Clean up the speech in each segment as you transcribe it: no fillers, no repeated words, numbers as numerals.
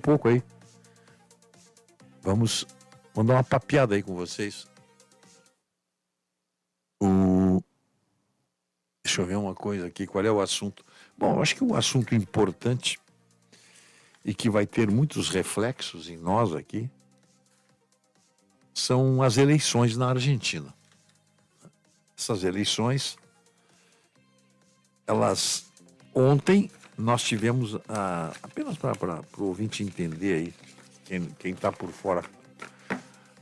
pouco aí. Vamos dar uma papeada aí com vocês. Deixa eu ver uma coisa aqui, qual é o assunto? Bom, eu acho que o assunto importante e que vai ter muitos reflexos em nós aqui são as eleições na Argentina. Essas eleições, ontem nós tivemos, apenas para o ouvinte entender aí, quem está por fora,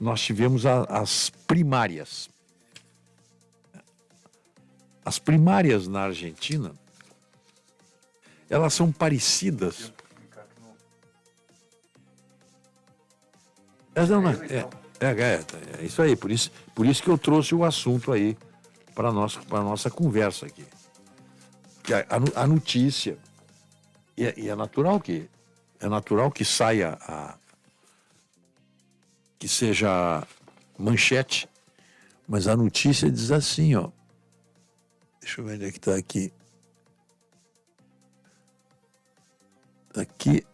nós tivemos as primárias. As primárias na Argentina, elas são parecidas. É isso aí, por isso que eu trouxe o assunto aí para a nossa conversa aqui. Que a notícia, e é natural que saia que seja manchete, mas a notícia diz assim, ó. Deixa eu ver onde é que está aqui. Aqui.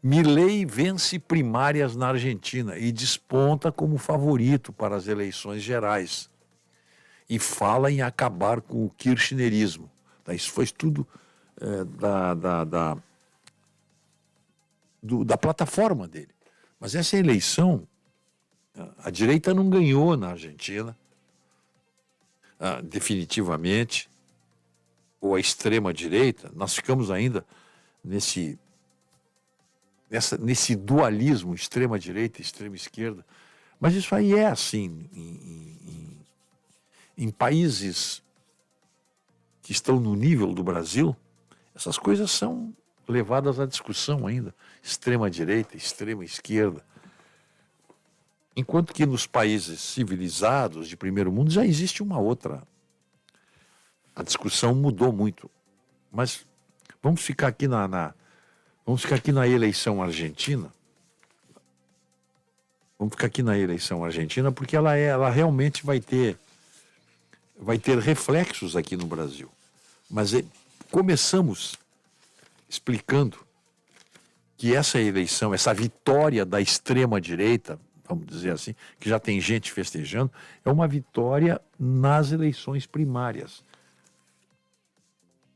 Milei vence primárias na Argentina e desponta como favorito para as eleições gerais. E fala em acabar com o kirchnerismo. Isso foi tudo da plataforma dele. Mas essa eleição, a direita não ganhou na Argentina. Definitivamente, ou a extrema-direita, nós ficamos ainda nesse dualismo extrema-direita e extrema-esquerda. Mas isso aí é assim em países que estão no nível do Brasil, essas coisas são levadas à discussão ainda, extrema-direita, extrema-esquerda. Enquanto que nos países civilizados de primeiro mundo já existe uma outra. A discussão mudou muito. Mas vamos ficar aqui na eleição argentina. Vamos ficar aqui na eleição argentina porque ela realmente vai ter reflexos aqui no Brasil. Mas começamos explicando que essa eleição, essa vitória da extrema-direita, vamos dizer assim, que já tem gente festejando, é uma vitória nas eleições primárias.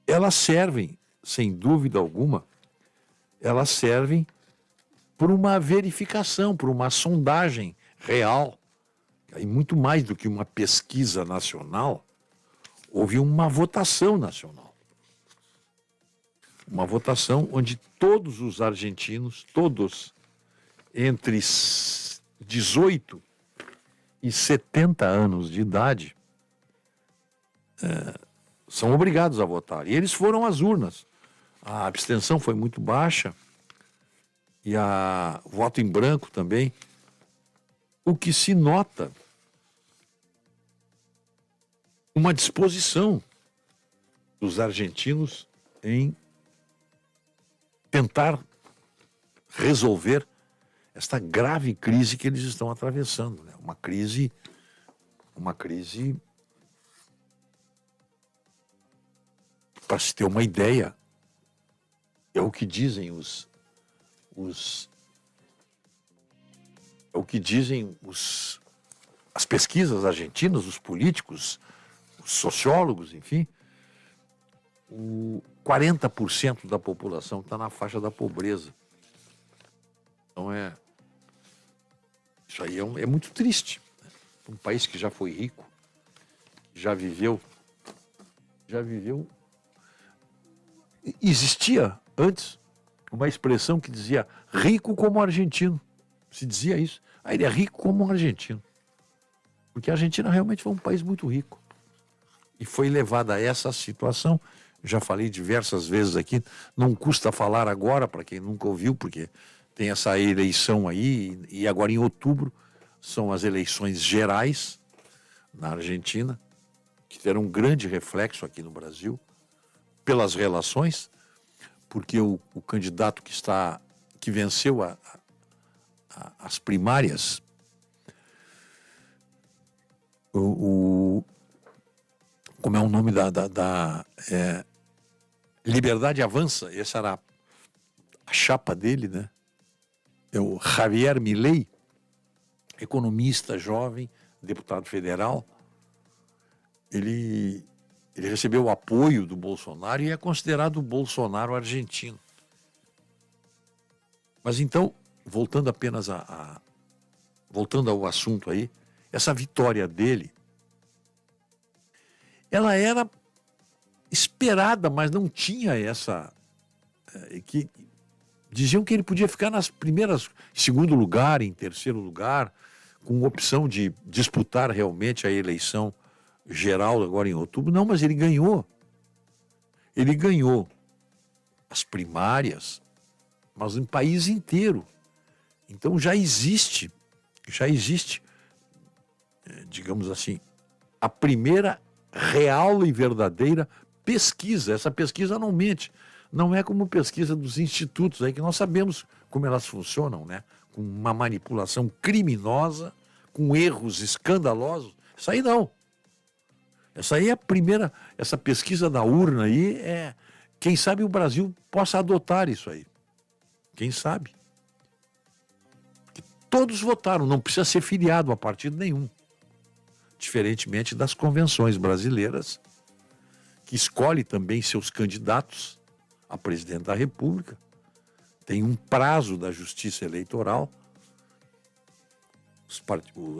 Elas servem, sem dúvida alguma, elas servem por uma verificação, por uma sondagem real. E muito mais do que uma pesquisa nacional, houve uma votação nacional. Uma votação onde todos os argentinos, todos entre 18 e 70 anos de idade, são obrigados a votar. E eles foram às urnas. A abstenção foi muito baixa e o voto em branco também. O que se nota uma disposição dos argentinos em tentar resolver esta grave crise que eles estão atravessando, né? Uma crise, para se ter uma ideia, é o que dizem as pesquisas argentinas, os políticos, os sociólogos, enfim. 40% da população está na faixa da pobreza. Então isso aí é muito triste. Um país que já foi rico, já viveu. Existia antes uma expressão que dizia rico como argentino. Se dizia isso. Ele é rico como um argentino. Porque a Argentina realmente foi um país muito rico. E foi levada a essa situação. Já falei diversas vezes aqui, não custa falar agora, para quem nunca ouviu, porque tem essa eleição aí, e agora em outubro são as eleições gerais na Argentina, que terão um grande reflexo aqui no Brasil, pelas relações, porque o candidato que venceu as primárias, como é o nome Liberdade Avança, essa era a chapa dele, né? É o Javier Milei, economista jovem, deputado federal. Ele recebeu o apoio do Bolsonaro e é considerado o Bolsonaro argentino. Mas então, voltando apenas voltando ao assunto aí, essa vitória dele, ela era esperada, mas não tinha essa... que diziam que ele podia ficar nas primeiras, segundo lugar, em terceiro lugar, com opção de disputar realmente a eleição geral agora em outubro. Não, mas ele ganhou. Ele ganhou as primárias, mas em país inteiro. Então já existe, digamos assim, a primeira real e verdadeira pesquisa. Essa pesquisa não mente. Não é como pesquisa dos institutos aí, que nós sabemos como elas funcionam, né? Com uma manipulação criminosa, com erros escandalosos. Isso aí não. Essa aí é a primeira, essa pesquisa da urna aí é... Quem sabe o Brasil possa adotar isso aí. Quem sabe? Porque todos votaram, não precisa ser filiado a partido nenhum. Diferentemente das convenções brasileiras, que escolhe também seus candidatos a presidente da República, tem um prazo da Justiça Eleitoral.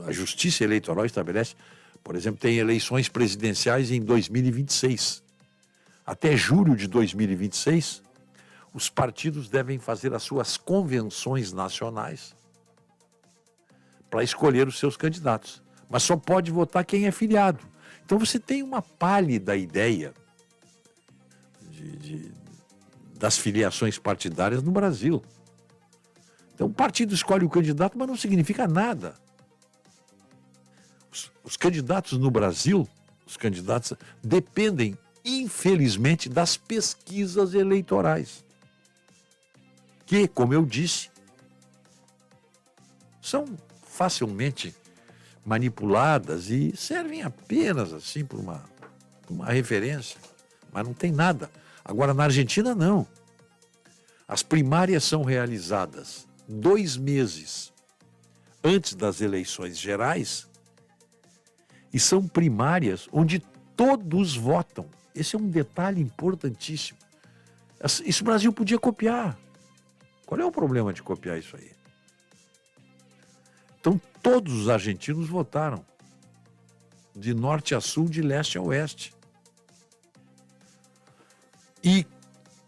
A Justiça Eleitoral estabelece, por exemplo, tem eleições presidenciais em 2026. Até julho de 2026, os partidos devem fazer as suas convenções nacionais para escolher os seus candidatos. Mas só pode votar quem é filiado. Então você tem uma pálida ideia das filiações partidárias no Brasil. Então o partido escolhe o candidato, mas não significa nada. Os candidatos no Brasil, os candidatos dependem, infelizmente, das pesquisas eleitorais. Que, como eu disse, são facilmente manipuladas e servem apenas assim por uma referência, mas não tem nada. Agora, na Argentina, não. As primárias são realizadas 2 meses antes das eleições gerais e são primárias onde todos votam. Esse é um detalhe importantíssimo. Isso o Brasil podia copiar. Qual é o problema de copiar isso aí? Então, todos os argentinos votaram, de norte a sul, de leste a oeste. E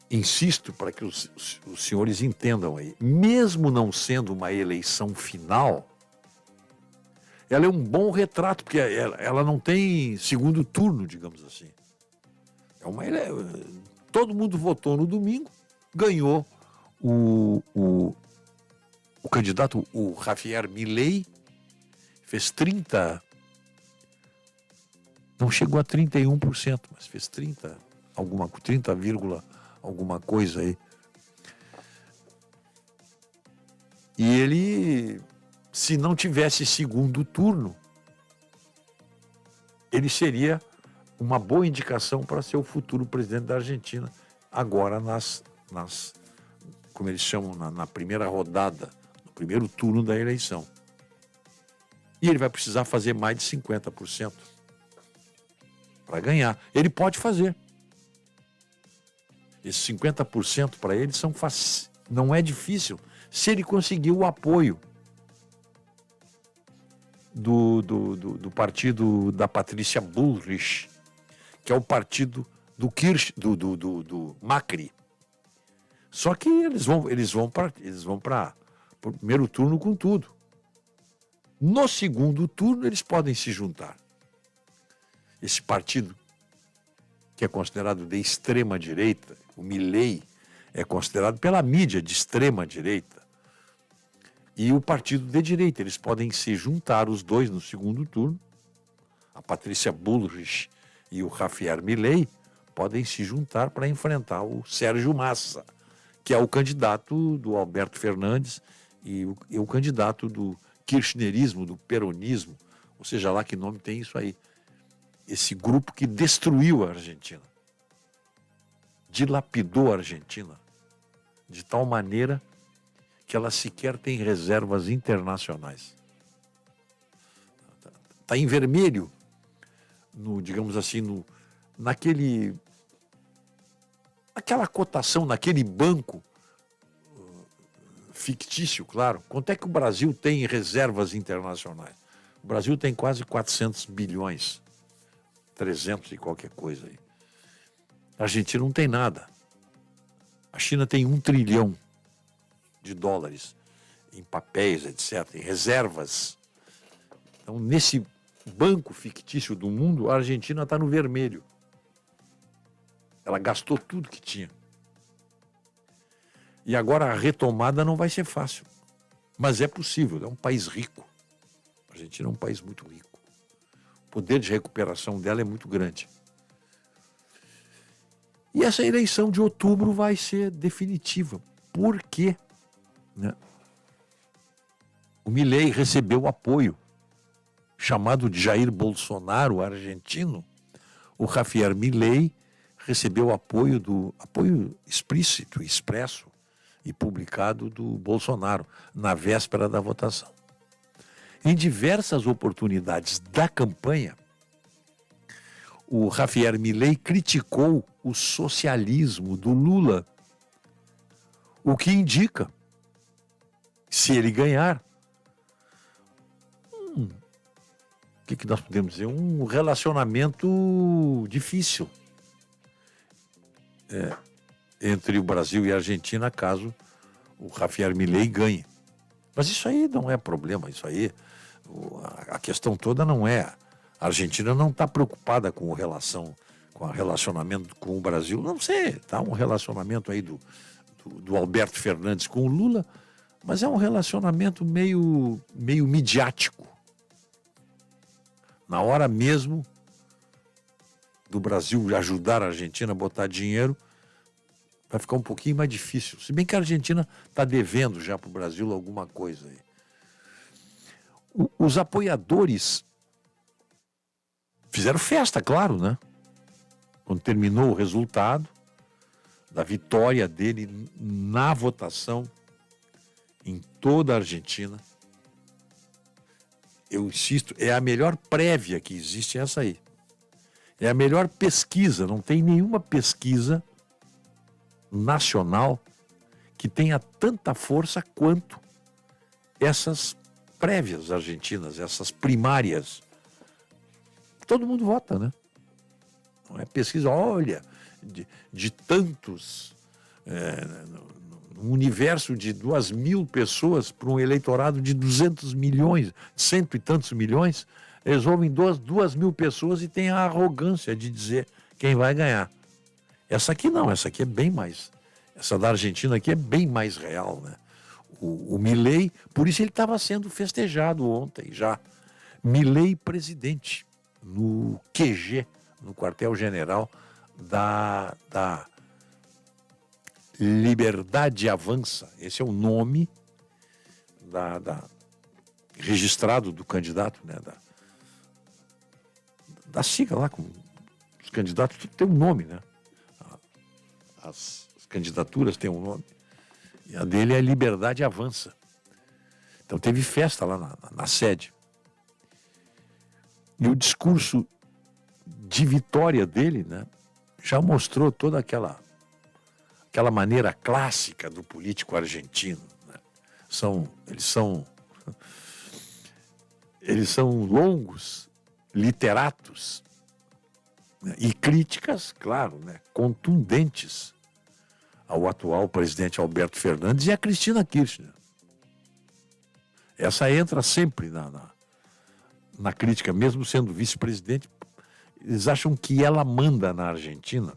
insisto para que os senhores entendam aí, mesmo não sendo uma eleição final, ela é um bom retrato, porque ela não tem segundo turno, digamos assim. Todo mundo votou no domingo, ganhou o candidato, o Javier Milei, fez 30, não chegou a 31%, mas fez 30 alguma coisa aí. E ele, se não tivesse segundo turno, ele seria uma boa indicação para ser o futuro presidente da Argentina, agora como eles chamam, na primeira rodada, no primeiro turno da eleição. E ele vai precisar fazer mais de 50% para ganhar. Ele pode fazer. Esses 50% para ele não é difícil, se ele conseguir o apoio do partido da Patrícia Bullrich, que é o partido do Macri. Só que eles vão para o primeiro turno com tudo. No segundo turno, eles podem se juntar. Esse partido, que é considerado de extrema-direita, o Milei, é considerado pela mídia de extrema-direita, e o partido de direita, eles podem se juntar os dois no segundo turno. A Patrícia Bullrich e o Javier Milei podem se juntar para enfrentar o Sérgio Massa, que é o candidato do Alberto Fernandes e o candidato do kirchnerismo, do peronismo, ou seja lá que nome tem isso aí. Esse grupo que destruiu a Argentina, dilapidou a Argentina, de tal maneira que ela sequer tem reservas internacionais. Está em vermelho, digamos assim, naquela cotação, naquele banco fictício, claro. Quanto é que o Brasil tem em reservas internacionais? O Brasil tem quase 400 bilhões, 300 e qualquer coisa aí. A Argentina não tem nada. A China tem 1 trilhão de dólares em papéis, etc., em reservas. Então, nesse banco fictício do mundo, a Argentina está no vermelho. Ela gastou tudo que tinha. E agora a retomada não vai ser fácil. Mas é possível, é um país rico. A Argentina é um país muito rico. O poder de recuperação dela é muito grande. E essa eleição de outubro vai ser definitiva. Por quê? Né? O Milei recebeu apoio, chamado de Jair Bolsonaro argentino. O Javier Milei recebeu apoio explícito, expresso e publicado do Bolsonaro na véspera da votação. Em diversas oportunidades da campanha, o Javier Milei criticou o socialismo do Lula, o que indica, se ele ganhar, o que nós podemos dizer? Um relacionamento difícil entre o Brasil e a Argentina, caso o Javier Milei ganhe. Mas isso aí não é problema, isso aí, a questão toda não é. A Argentina não está preocupada com o relacionamento com o Brasil. Não sei, está um relacionamento aí do Alberto Fernandes com o Lula, mas é um relacionamento meio midiático. Na hora mesmo do Brasil ajudar a Argentina a botar dinheiro, vai ficar um pouquinho mais difícil. Se bem que a Argentina está devendo já para o Brasil alguma coisa aí. Os apoiadores fizeram festa, claro, né? Quando terminou o resultado da vitória dele na votação em toda a Argentina. Eu insisto, é a melhor prévia que existe essa aí. É a melhor pesquisa, não tem nenhuma pesquisa nacional que tenha tanta força quanto essas prévias argentinas, essas primárias. Todo mundo vota, né? Não é pesquisa, olha, de tantos, no universo de 2.000 pessoas para um eleitorado de 200 milhões, cento e tantos milhões, eles ouvem 2.000 pessoas e têm a arrogância de dizer quem vai ganhar. Essa aqui não, essa aqui é bem mais, essa da Argentina aqui é bem mais real, né? O Milei, por isso ele estava sendo festejado ontem já. Milei presidente no QG, no quartel-general da Liberdade Avança. Esse é o nome registrado do candidato, né? Da sigla lá, com os candidatos tem um nome, né? As candidaturas têm um nome. E a dele é Liberdade Avança. Então teve festa lá na sede. E o discurso de vitória dele, né, já mostrou toda aquela maneira clássica do político argentino. Né? Eles são longos, literatos, né, e críticas, claro, né, contundentes ao atual presidente Alberto Fernandes e a Cristina Kirchner. Essa entra sempre na crítica, mesmo sendo vice-presidente. Eles acham que ela manda na Argentina.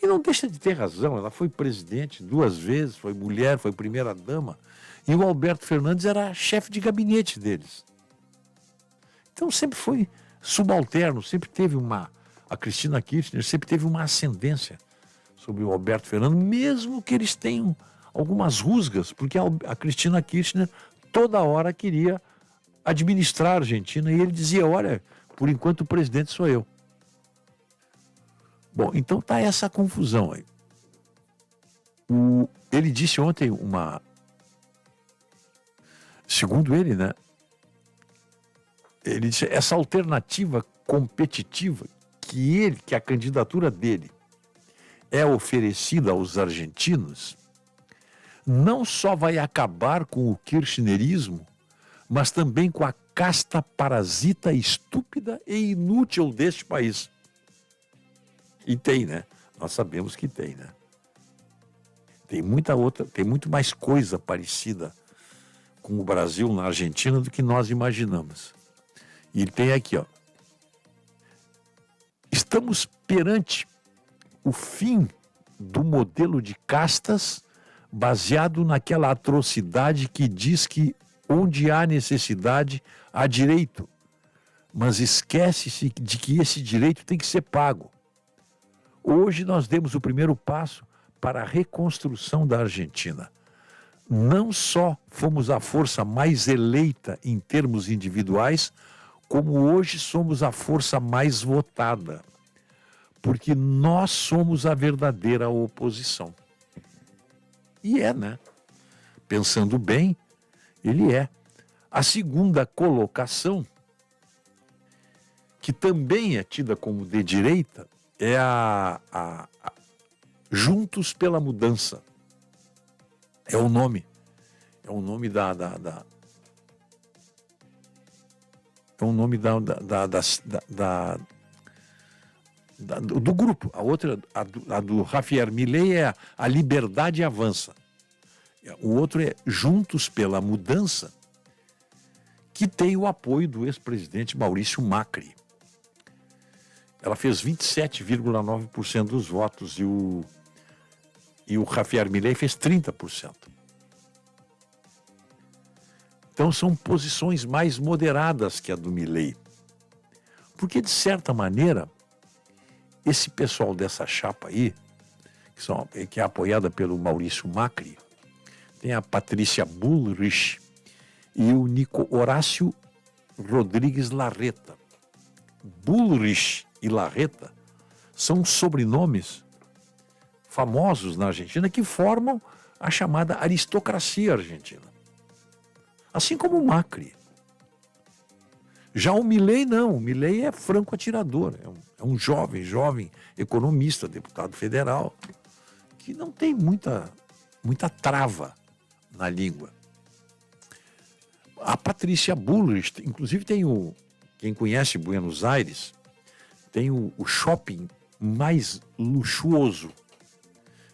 E não deixa de ter razão, ela foi presidente 2 vezes, foi mulher, foi primeira-dama, e o Alberto Fernandes era chefe de gabinete deles. Então sempre foi subalterno, sempre teve a Cristina Kirchner sempre teve uma ascendência sobre o Alberto Fernandes, mesmo que eles tenham algumas rusgas, porque a Cristina Kirchner toda hora queria administrar a Argentina, e ele dizia, olha, por enquanto o presidente sou eu. Bom, então tá essa confusão aí. Ele disse ontem segundo ele, né? Ele disse essa alternativa competitiva que a candidatura dele é oferecida aos argentinos, não só vai acabar com o kirchnerismo, mas também com a casta parasita estúpida e inútil deste país. E tem, né? Nós sabemos que tem, né? Tem muito mais coisa parecida com o Brasil na Argentina do que nós imaginamos. E ele tem aqui, ó. Estamos perante o fim do modelo de castas baseado naquela atrocidade que diz que onde há necessidade, há direito. Mas esquece-se de que esse direito tem que ser pago. Hoje nós demos o primeiro passo para a reconstrução da Argentina. Não só fomos a força mais eleita em termos individuais, como hoje somos a força mais votada. Porque nós somos a verdadeira oposição. E é, né? Pensando bem, ele é. A segunda colocação, que também é tida como de direita, é a Juntos pela Mudança. É o nome. É o nome do grupo. A outra, a do Javier Milei, é a Liberdade Avança. O outro é Juntos pela Mudança, que tem o apoio do ex-presidente Maurício Macri. Ela fez 27,9% dos votos e o Javier Milei fez 30%. Então são posições mais moderadas que a do Milei. Porque, de certa maneira, esse pessoal dessa chapa aí, que é apoiada pelo Maurício Macri, tem a Patrícia Bullrich e o Nico Horácio Rodrigues Larreta. Bullrich e Larreta são sobrenomes famosos na Argentina que formam a chamada aristocracia argentina. Assim como o Macri. Já o Milei não, o Milei é franco atirador, é um jovem economista, deputado federal, que não tem muita trava na língua. A Patrícia Bullrich, inclusive quem conhece Buenos Aires, tem o shopping mais luxuoso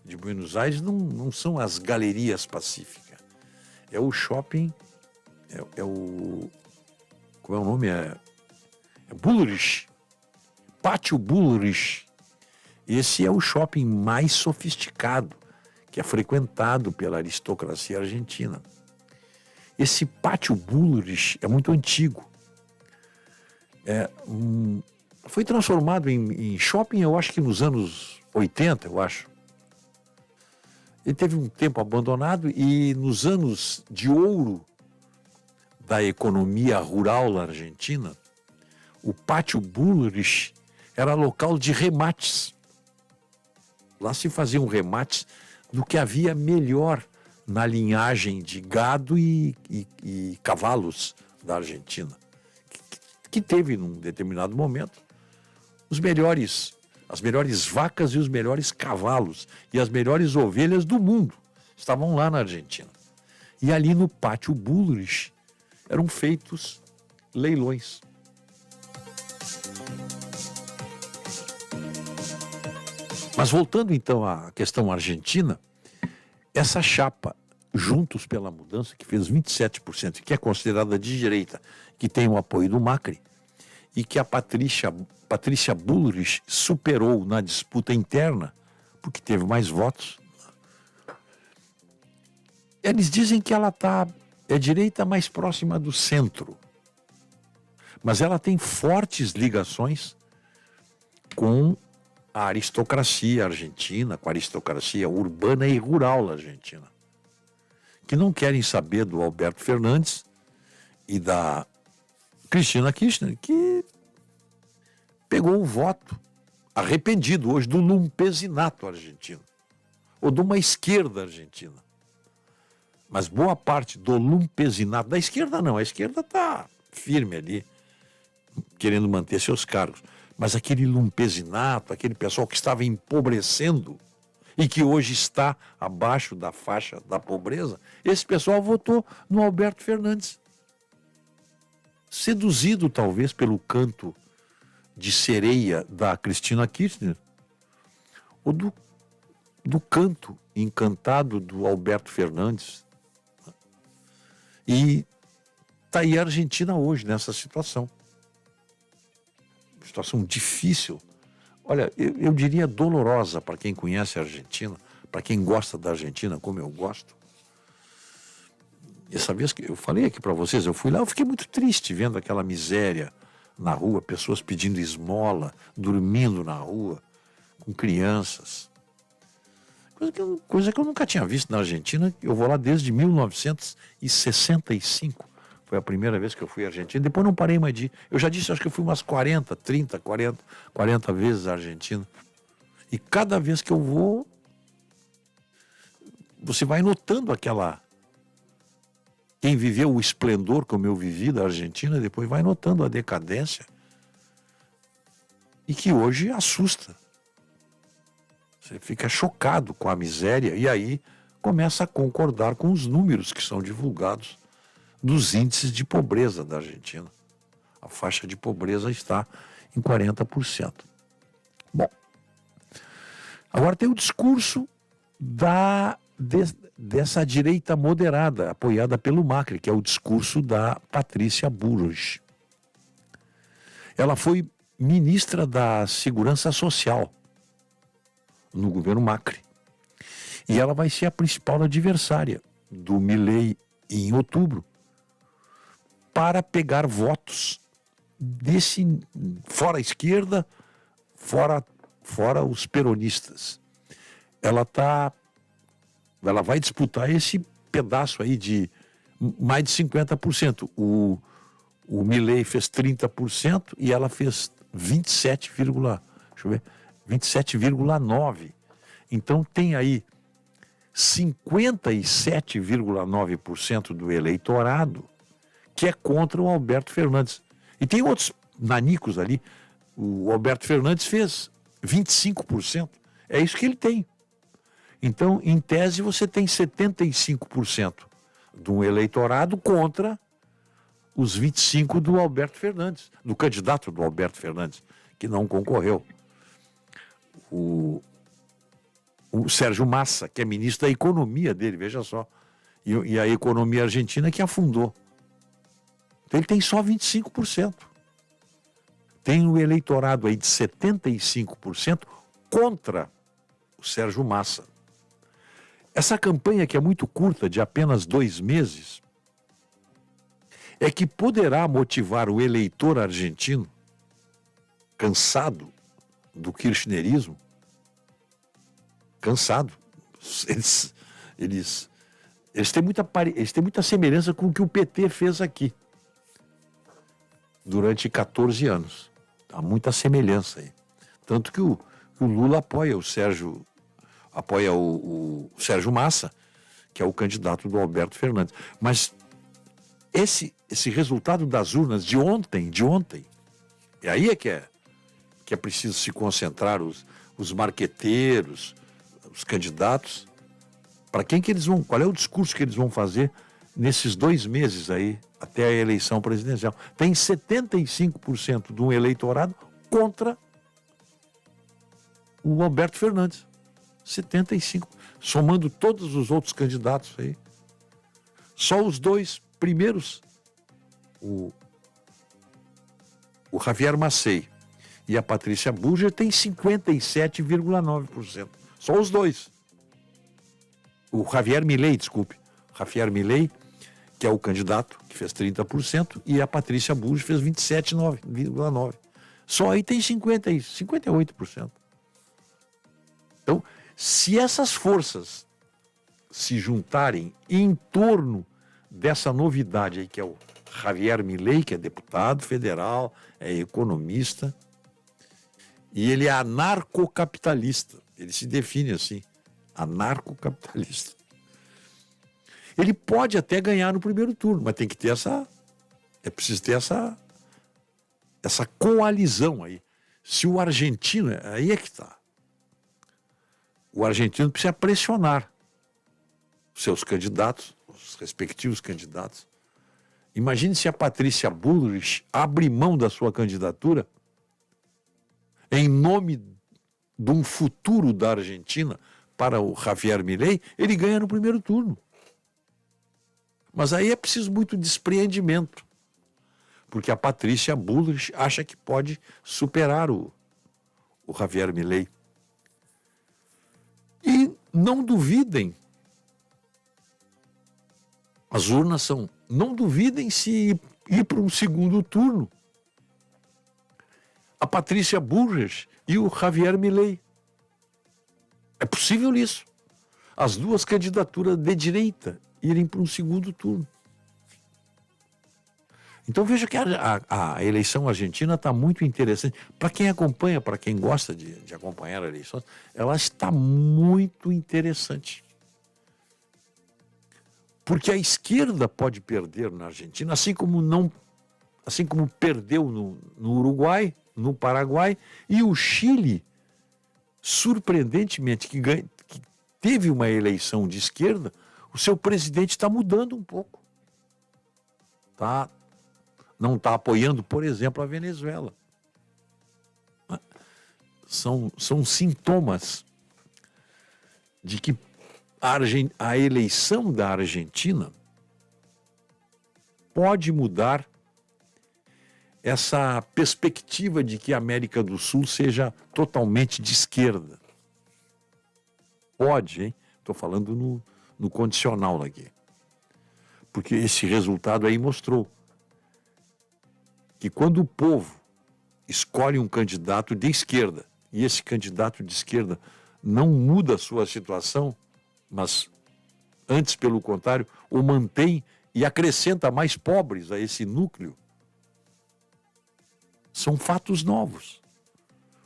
de Buenos Aires, não são as Galerias Pacífica, é o shopping, como é o nome? É Bullrich, Pátio Bullrich. Esse é o shopping mais sofisticado, que é frequentado pela aristocracia argentina. Esse Pátio Bullrich é muito antigo. Foi transformado em shopping, eu acho que nos anos 80, eu acho. Ele teve um tempo abandonado e nos anos de ouro da economia rural na Argentina, o Pátio Bullrich era local de remates. Lá se faziam remates do que havia melhor na linhagem de gado e cavalos da Argentina, que teve, num determinado momento, as melhores vacas e os melhores cavalos e as melhores ovelhas do mundo estavam lá na Argentina. E ali no Pátio Bullrich eram feitos leilões. Mas voltando então à questão argentina, essa chapa Juntos pela Mudança, que fez 27%, que é considerada de direita, que tem o apoio do Macri, e que a Patrícia Bullrich superou na disputa interna, porque teve mais votos. Eles dizem que ela é direita mais próxima do centro, mas ela tem fortes ligações com a aristocracia argentina, com a aristocracia urbana e rural argentina, que não querem saber do Alberto Fernandes e da Cristina Kirchner, que pegou o voto arrependido hoje do lumpesinato argentino. ou de uma esquerda argentina. Mas boa parte do lumpesinato, da esquerda não, a esquerda está firme ali, querendo manter seus cargos. Mas aquele lumpesinato, aquele pessoal que estava empobrecendo e que hoje está abaixo da faixa da pobreza, esse pessoal votou no Alberto Fernandes. Seduzido talvez pelo canto de sereia da Cristina Kirchner, ou do canto encantado do Alberto Fernandes. E está aí a Argentina hoje nessa situação. Situação difícil. Olha, eu diria dolorosa para quem conhece a Argentina, para quem gosta da Argentina, como eu gosto. Essa vez que eu falei aqui para vocês, eu fui lá, eu fiquei muito triste vendo aquela miséria na rua, pessoas pedindo esmola, dormindo na rua, com crianças. Coisa que eu nunca tinha visto na Argentina. Eu vou lá desde 1965. Foi a primeira vez que eu fui à Argentina. Depois não parei mais de ir. Eu já disse, acho que eu fui umas 40 vezes à Argentina. E cada vez que eu vou, você vai notando aquela... Quem viveu o esplendor como eu vivi da Argentina, depois vai notando a decadência. E que hoje assusta. Você fica chocado com a miséria e aí começa a concordar com os números que são divulgados dos índices de pobreza da Argentina. A faixa de pobreza está em 40%. Bom, agora tem o discurso dessa direita moderada, apoiada pelo Macri, que é o discurso da Patrícia Bullrich. Ela foi ministra da Segurança Social no governo Macri. E ela vai ser a principal adversária do Milei em outubro para pegar votos desse fora a esquerda, fora os peronistas. Ela vai disputar esse pedaço aí de mais de 50%. O Milei fez 30% e ela fez 27,9%. Então tem aí 57,9% do eleitorado que é contra o Alberto Fernandes. E tem outros nanicos ali. O Alberto Fernandes fez 25%. É isso que ele tem. Então, em tese, você tem 75% do eleitorado contra os 25% do Alberto Fernandes, do candidato do Alberto Fernandes, que não concorreu. O Sérgio Massa, que é ministro da economia dele, veja só. E a economia argentina que afundou. Então ele tem só 25%. Tem um eleitorado aí de 75% contra o Sérgio Massa. Essa campanha, que é muito curta, de apenas 2 meses, é que poderá motivar o eleitor argentino, cansado do kirchnerismo, cansado. Eles têm muita semelhança com o que o PT fez aqui durante 14 anos. Há muita semelhança aí. Tanto que o Lula apoia o Sérgio Massa, que é o candidato do Alberto Fernandes. Mas esse resultado das urnas de ontem, é aí que é preciso se concentrar os marqueteiros, os candidatos, para quem que eles vão, qual é o discurso que eles vão fazer nesses 2 meses aí, até a eleição presidencial. Tem 75% de um eleitorado contra o Alberto Fernandes. 75%, somando todos os outros candidatos aí. Só os 2 primeiros, o Javier Masei e a Patrícia Bullrich, tem 57,9%. Só os 2. O Javier Milei, que é o candidato, que fez 30%, e a Patrícia Bullrich fez 27,9%. Só aí tem 58%. Então, se essas forças se juntarem em torno dessa novidade aí, que é o Javier Milei, que é deputado federal, é economista, e ele é anarcocapitalista, ele se define assim, Anarcocapitalista. Ele pode até ganhar no primeiro turno, mas tem que ter é preciso ter essa coalizão aí. Se o argentino, aí é que está. O argentino precisa pressionar seus candidatos, os respectivos candidatos. Imagine se a Patrícia Bullrich abre mão da sua candidatura em nome de um futuro da Argentina para o Javier Milei, ele ganha no primeiro turno. Mas aí é preciso muito despreendimento, porque a Patrícia Bullrich acha que pode superar o Javier Milei. E não duvidem, as urnas são, não duvidem se ir para um segundo turno a Patrícia Bullrich e o Javier Milei. É possível isso. As duas candidaturas de direita irem para um segundo turno. Então veja que a eleição argentina está muito interessante. Para quem acompanha, para quem gosta de acompanhar a eleição, ela está muito interessante. Porque a esquerda pode perder na Argentina, assim como perdeu no Uruguai, no Paraguai, e o Chile, surpreendentemente, que teve uma eleição de esquerda, o seu presidente está mudando um pouco. Não está apoiando, por exemplo, a Venezuela. São sintomas de que a eleição da Argentina pode mudar essa perspectiva de que a América do Sul seja totalmente de esquerda. Pode, hein? Estou falando no condicional aqui. Porque esse resultado aí mostrou que quando o povo escolhe um candidato de esquerda, e esse candidato de esquerda não muda a sua situação, mas antes, pelo contrário, o mantém e acrescenta mais pobres a esse núcleo, são fatos novos.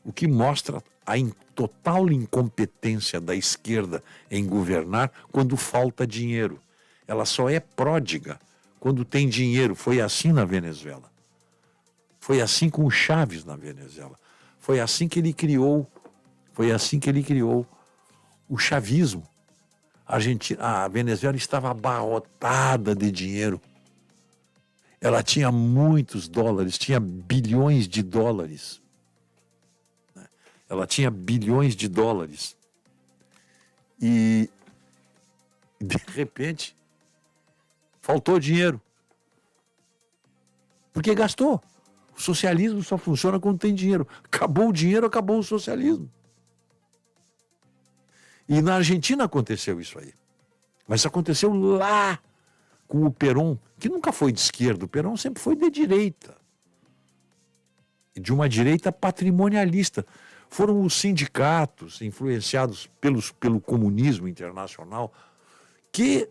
O que mostra a total incompetência da esquerda em governar quando falta dinheiro. Ela só é pródiga quando tem dinheiro. Foi assim na Venezuela. Foi assim com o Chávez na Venezuela. Foi assim que ele criou o chavismo. A Venezuela estava abarrotada de dinheiro. Ela tinha muitos dólares, tinha bilhões de dólares. Ela tinha bilhões de dólares. E, de repente, faltou dinheiro. Porque gastou. O socialismo só funciona quando tem dinheiro. Acabou o dinheiro, acabou o socialismo. E na Argentina aconteceu isso aí. Mas aconteceu lá com o Perón, que nunca foi de esquerda. O Perón sempre foi de direita. E de uma direita patrimonialista. Foram os sindicatos, influenciados pelo comunismo internacional, que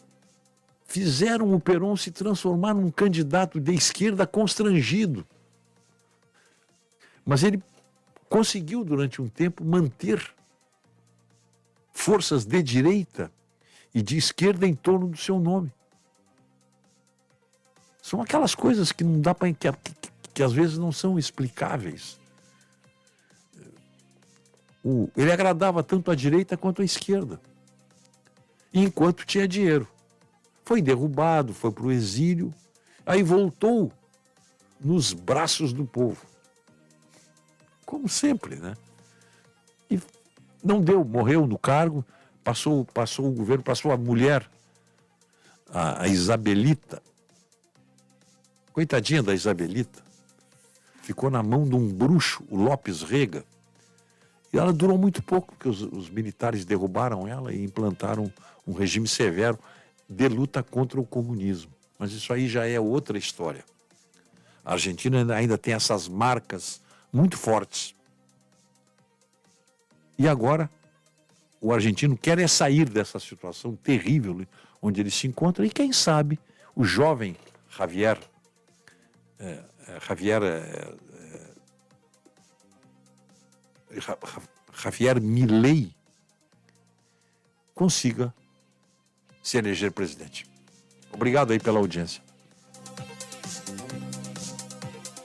fizeram o Perón se transformar num candidato de esquerda constrangido. Mas ele conseguiu, durante um tempo, manter forças de direita e de esquerda em torno do seu nome. São aquelas coisas que não dá para que às vezes não são explicáveis. Ele agradava tanto a direita quanto a esquerda. E enquanto tinha dinheiro. Foi derrubado, foi para o exílio, aí voltou nos braços do povo. Como sempre, né? E não deu, morreu no cargo, passou o governo, passou a mulher, a Isabelita. Coitadinha da Isabelita. Ficou na mão de um bruxo, o Lopes Rega. E ela durou muito pouco, porque os militares derrubaram ela e implantaram um regime severo de luta contra o comunismo. Mas isso aí já é outra história. A Argentina ainda tem essas marcas muito fortes. E agora, o argentino quer sair dessa situação terrível onde ele se encontra. E quem sabe, o jovem Javier Milei consiga se eleger presidente. Obrigado aí pela audiência.